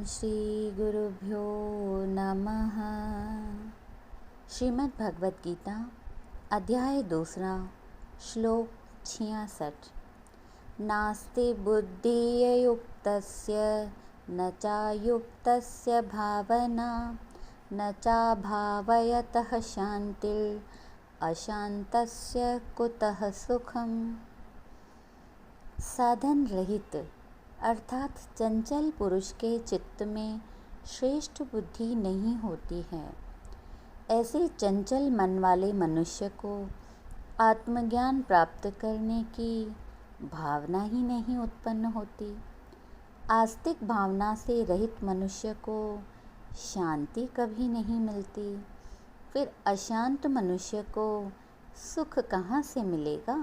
श्री गुरुभ्यो नमः। श्रीमद् भगवत गीता अध्याय 2 श्लोक 66। नास्ति बुद्धियुक्तस्य न चायुक्तस्य भावना न चाभावयतः शान्तिर् अशान्तस्य कुतः सुखम्। साधन रहित अर्थात चंचल पुरुष के चित्त में श्रेष्ठ बुद्धि नहीं होती है। ऐसे चंचल मन वाले मनुष्य को आत्मज्ञान प्राप्त करने की भावना ही नहीं उत्पन्न होती। आस्तिक भावना से रहित मनुष्य को शांति कभी नहीं मिलती। फिर अशांत मनुष्य को सुख कहाँ से मिलेगा।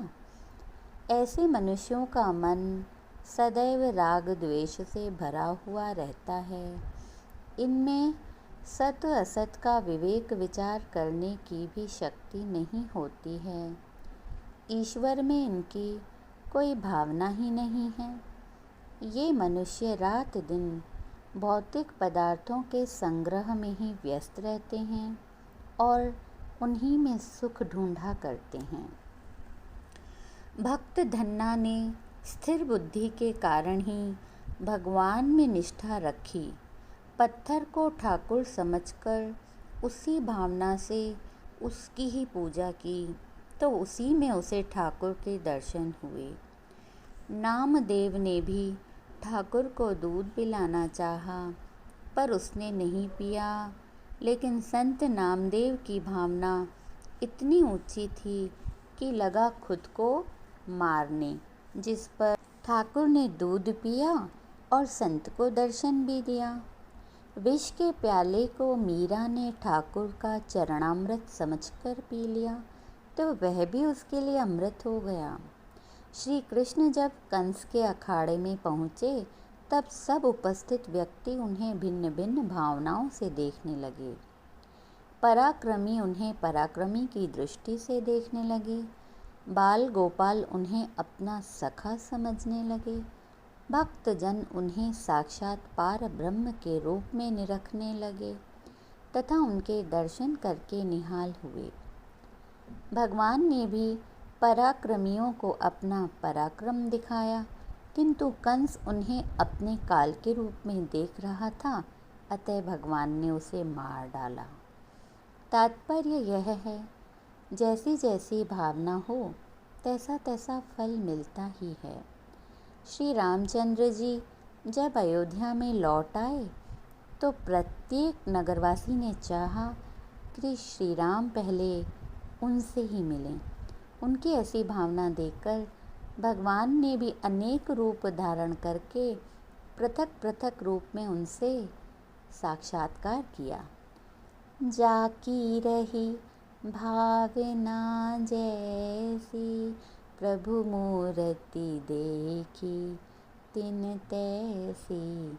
ऐसे मनुष्यों का मन सदैव राग द्वेष से भरा हुआ रहता है। इनमें सत असत का विवेक विचार करने की भी शक्ति नहीं होती है। ईश्वर में इनकी कोई भावना ही नहीं है। ये मनुष्य रात दिन भौतिक पदार्थों के संग्रह में ही व्यस्त रहते हैं और उन्हीं में सुख ढूंढा करते हैं। भक्त धन्ना ने स्थिर बुद्धि के कारण ही भगवान में निष्ठा रखी। पत्थर को ठाकुर समझकर उसी भावना से उसकी ही पूजा की तो उसी में उसे ठाकुर के दर्शन हुए। नामदेव ने भी ठाकुर को दूध पिलाना चाहा पर उसने नहीं पिया। लेकिन संत नामदेव की भावना इतनी ऊंची थी कि लगा खुद को मारने, जिस पर ठाकुर ने दूध पिया और संत को दर्शन भी दिया। विष के प्याले को मीरा ने ठाकुर का चरणामृत समझकर पी लिया तो वह भी उसके लिए अमृत हो गया। श्री कृष्ण जब कंस के अखाड़े में पहुँचे तब सब उपस्थित व्यक्ति उन्हें भिन्न भिन्न भावनाओं से देखने लगे। पराक्रमी उन्हें पराक्रमी की दृष्टि से देखने लगे। बाल गोपाल उन्हें अपना सखा समझने लगे। भक्तजन उन्हें साक्षात पार ब्रह्म के रूप में निरखने लगे तथा उनके दर्शन करके निहाल हुए। भगवान ने भी पराक्रमियों को अपना पराक्रम दिखाया, किंतु कंस उन्हें अपने काल के रूप में देख रहा था, अतः भगवान ने उसे मार डाला। तात्पर्य यह है, जैसी जैसी भावना हो तैसा तैसा फल मिलता ही है। श्री रामचंद्र जी जब अयोध्या में लौट आए तो प्रत्येक नगरवासी ने चाहा कि श्री राम पहले उनसे ही मिलें। उनकी ऐसी भावना देखकर भगवान ने भी अनेक रूप धारण करके पृथक पृथक रूप में उनसे साक्षात्कार किया। जाकी रही भावना जैसी प्रभु मूर्ति देखी तिन तैसी।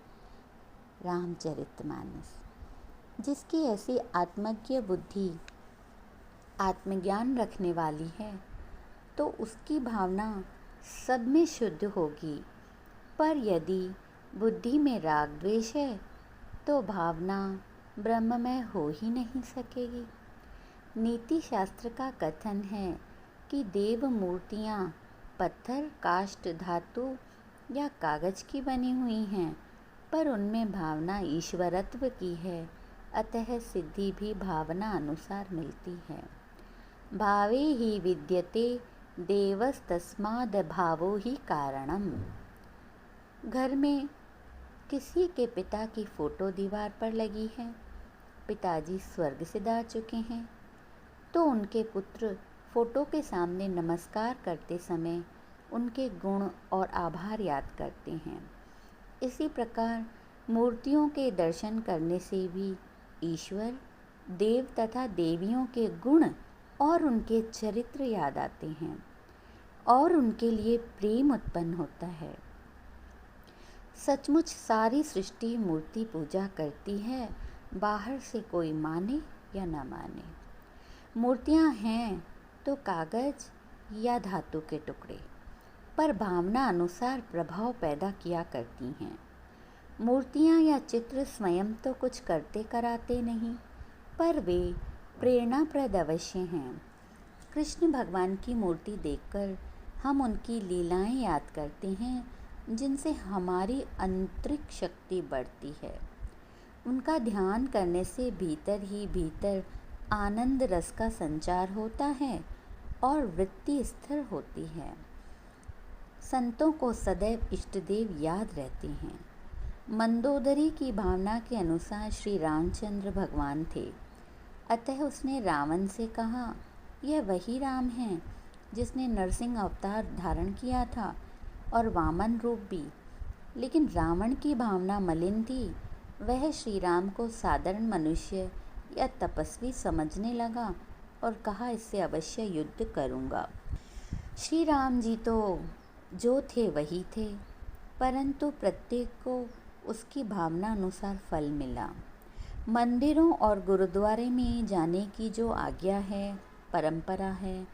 रामचरितमानस। जिसकी ऐसी आत्मज्ञ बुद्धि आत्मज्ञान रखने वाली है तो उसकी भावना सब में शुद्ध होगी। पर यदि बुद्धि में राग द्वेष है तो भावना ब्रह्ममय हो ही नहीं सकेगी। नीति शास्त्र का कथन है कि देव मूर्तियाँ पत्थर, काष्ठ, धातु या कागज की बनी हुई हैं, पर उनमें भावना ईश्वरत्व की है, अतः सिद्धि भी भावना अनुसार मिलती है। भावे ही विद्यते देवस्तस्माद् भावो ही कारणम। घर में किसी के पिता की फोटो दीवार पर लगी है। पिताजी स्वर्ग से जा चुके हैं तो उनके पुत्र फोटो के सामने नमस्कार करते समय उनके गुण और आभार याद करते हैं। इसी प्रकार मूर्तियों के दर्शन करने से भी ईश्वर, देव तथा देवियों के गुण और उनके चरित्र याद आते हैं और उनके लिए प्रेम उत्पन्न होता है। सचमुच सारी सृष्टि मूर्ति पूजा करती है, बाहर से कोई माने या न माने। मूर्तियाँ हैं तो कागज या धातु के टुकड़े, पर भावना अनुसार प्रभाव पैदा किया करती हैं। मूर्तियाँ या चित्र स्वयं तो कुछ करते कराते नहीं, पर वे प्रेरणाप्रद अवश्य हैं। कृष्ण भगवान की मूर्ति देखकर हम उनकी लीलाएं याद करते हैं, जिनसे हमारी आंतरिक शक्ति बढ़ती है। उनका ध्यान करने से भीतर ही भीतर आनंद रस का संचार होता है और वृत्ति स्थिर होती है। संतों को सदैव इष्टदेव याद रहते हैं। मंदोदरी की भावना के अनुसार श्री रामचंद्र भगवान थे, अतः उसने रावण से कहा, यह वही राम है जिसने नरसिंह अवतार धारण किया था और वामन रूप भी। लेकिन रावण की भावना मलिन थी। वह श्री राम को साधारण मनुष्य या तपस्वी समझने लगा और कहा, इससे अवश्य युद्ध करूँगा। श्री राम जी तो जो थे वही थे, परंतु प्रत्येक को उसकी भावना अनुसार फल मिला। मंदिरों और गुरुद्वारे में जाने की जो आज्ञा है, परंपरा है,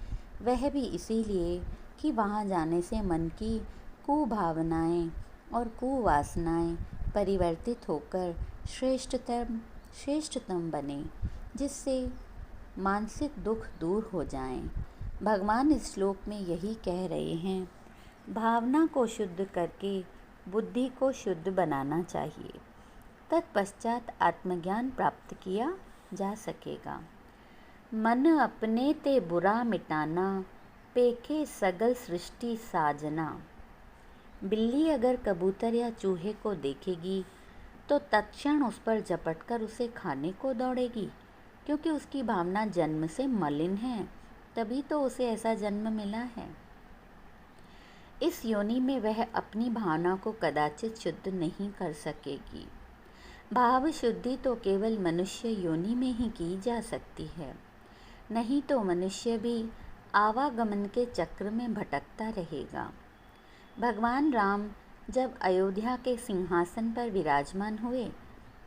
वह भी इसीलिए कि वहाँ जाने से मन की कुभावनाएं और कुवासनाएं परिवर्तित होकर श्रेष्ठतम बने, जिससे मानसिक दुख दूर हो जाएं। भगवान इस श्लोक में यही कह रहे हैं, भावना को शुद्ध करके बुद्धि को शुद्ध बनाना चाहिए, तत्पश्चात आत्मज्ञान प्राप्त किया जा सकेगा। मन अपने ते बुरा मिटाना, पेखे सगल सृष्टि साजना। बिल्ली अगर कबूतर या चूहे को देखेगी तो तत्क्षण उस पर झपटकर उसे खाने को दौड़ेगी, क्योंकि उसकी भावना जन्म से मलिन है, तभी तो उसे ऐसा जन्म मिला है। इस योनि में वह अपनी भावना को कदाचित शुद्ध नहीं कर सकेगी। भाव शुद्धि तो केवल मनुष्य योनि में ही की जा सकती है, नहीं तो मनुष्य भी आवागमन के चक्र में भटकता रहेगा। भगवान राम जब अयोध्या के सिंहासन पर विराजमान हुए,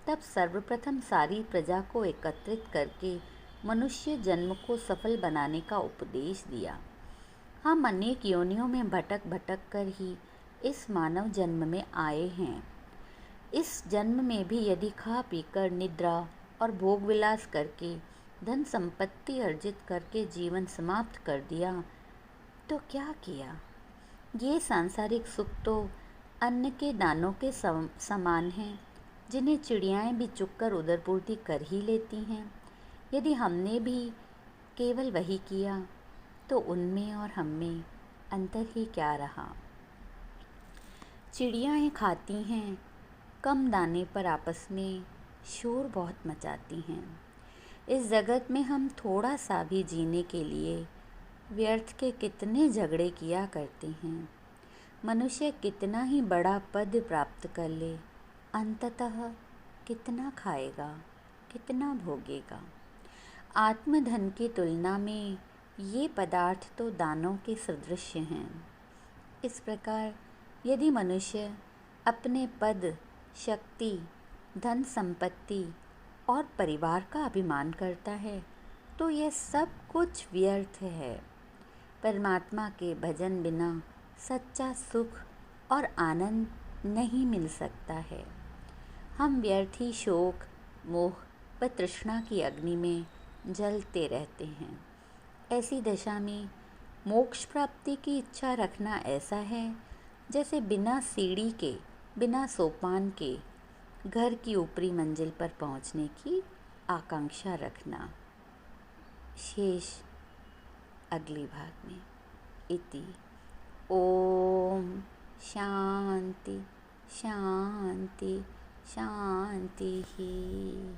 तब सर्वप्रथम सारी प्रजा को एकत्रित करके मनुष्य जन्म को सफल बनाने का उपदेश दिया। हम अनेक योनियों में भटक भटक कर ही इस मानव जन्म में आए हैं। इस जन्म में भी यदि खा पीकर निद्रा और भोग विलास करके धन संपत्ति अर्जित करके जीवन समाप्त कर दिया तो क्या किया। ये सांसारिक सुख तो अन्न के दानों के समान हैं, जिन्हें चिड़ियाएं भी चुगकर उदरपूर्ति कर ही लेती हैं। यदि हमने भी केवल वही किया तो उनमें और हममें अंतर ही क्या रहा। चिड़ियाएं खाती हैं, कम दाने पर आपस में शोर बहुत मचाती हैं। इस जगत में हम थोड़ा सा भी जीने के लिए व्यर्थ के कितने झगड़े किया करते हैं। मनुष्य कितना ही बड़ा पद प्राप्त कर ले, अंततः कितना खाएगा, कितना भोगेगा। आत्मधन की तुलना में ये पदार्थ तो दानों के सदृश हैं। इस प्रकार यदि मनुष्य अपने पद, शक्ति, धन संपत्ति और परिवार का अभिमान करता है तो यह सब कुछ व्यर्थ है। परमात्मा के भजन बिना सच्चा सुख और आनंद नहीं मिल सकता है। हम व्यर्थी शोक, मोह व तृष्णा की अग्नि में जलते रहते हैं। ऐसी दशा में मोक्ष प्राप्ति की इच्छा रखना ऐसा है जैसे बिना सीढ़ी के, बिना सोपान के घर की ऊपरी मंजिल पर पहुंचने की आकांक्षा रखना। शेष अगले भाग में। इति। ओम शांति शांति शांति ही।